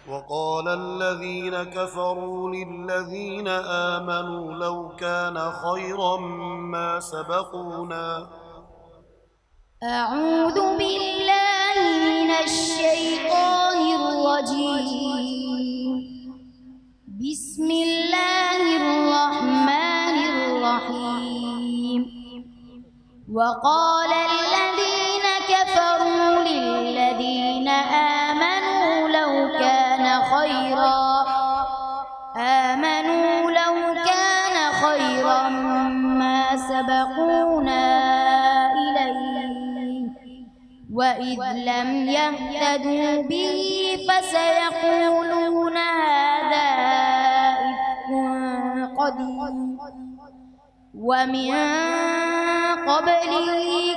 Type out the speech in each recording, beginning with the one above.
وقال الذين كفروا للذين آمنوا لو كان خيرا ما سبقونا. أعوذ بالله من الشيطان الرجيم. بسم الله الرحمن الرحيم. وقال الذين كفروا للذين آمنوا لو كان خيرا ما سبقونا إليه وإذ لم يهتدوا به فسيقولون هذا إفك قديم. ومن قبله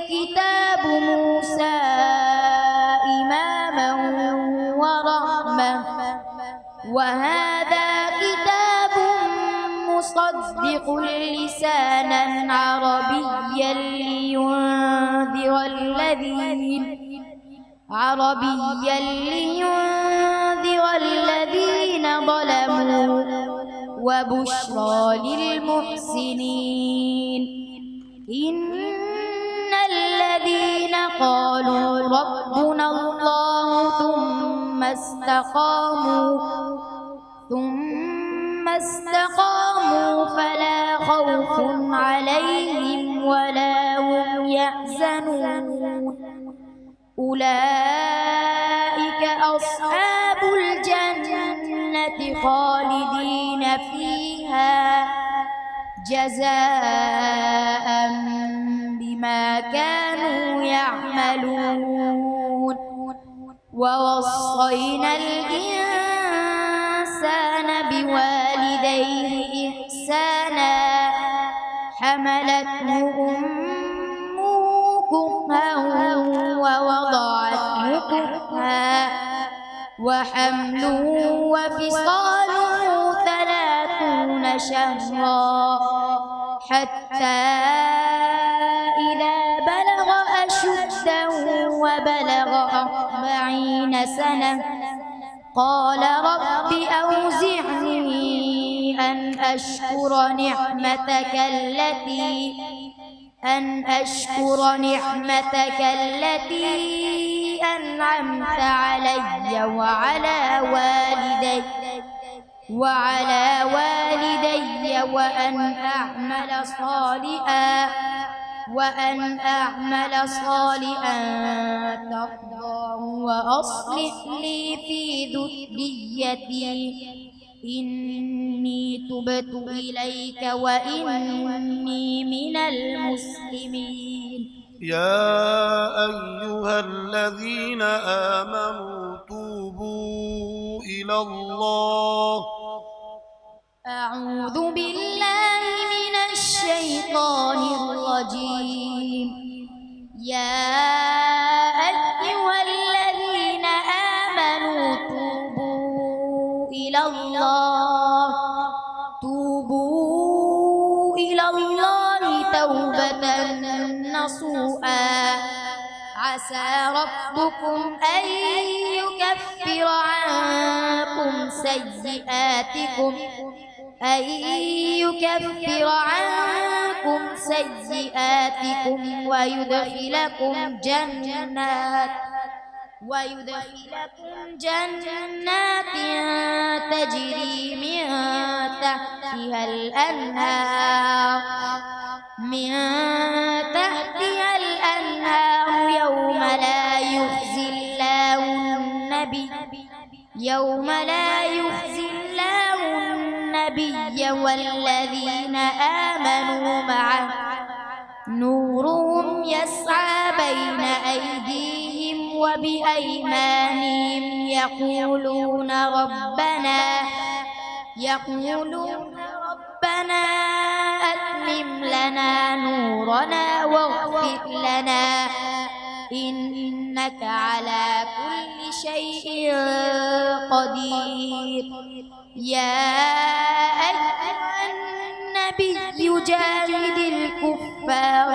كتاب موسى إماما ورحمة وهذا كتاب مصدق لسانا عربيا لينذر الذين ظلموا وبشرى للمحسنين. إن الذين قالوا ربنا الله ثم استقاموا فلا خوف عليهم ولا هم يحزنون. أولئك أصحاب الجنة خالدين فيها جزاء بما كانوا يعملون. ووصينا الإنسان بوالديه إحسانا حملته أمه كرها ووضعته كرها وحمله وفصاله 30 شهرا حتى إذا بلغ أشده وبلغ 40 سنة قال رب أوزعني أن أشكر نعمتك التي أنعمت علي وعلى والدي وأن أعمل صالحا ترضاه وأصلح لي في ذريتي إني تبت إليك وإني من المسلمين. يا أيها الذين آمنوا توبوا إلى الله. أعوذ بالله من الشيطان الرجيم. يا أيها الذين آمنوا توبوا إلى الله توبة نصوحا عسى ربكم أن يكفر عنكم سيئاتكم ويدخلكم جنات تجري من تحتها الأنهار يوم لا يخزي الله النبي والذين آمنوا معه نورهم يسعى بين أيديهم وبأيمانهم يقولون ربنا أتمم لنا نورنا واغفر لنا إنك على كل شيء قدير. يا أيها النبي جاهد الكفار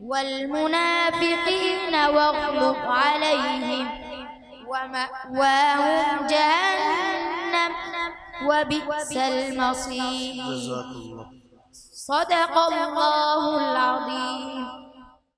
والمنافقين واغلظ ومأواهم جهنم وبئس المصير. جزاك الله. صدق الله العظيم.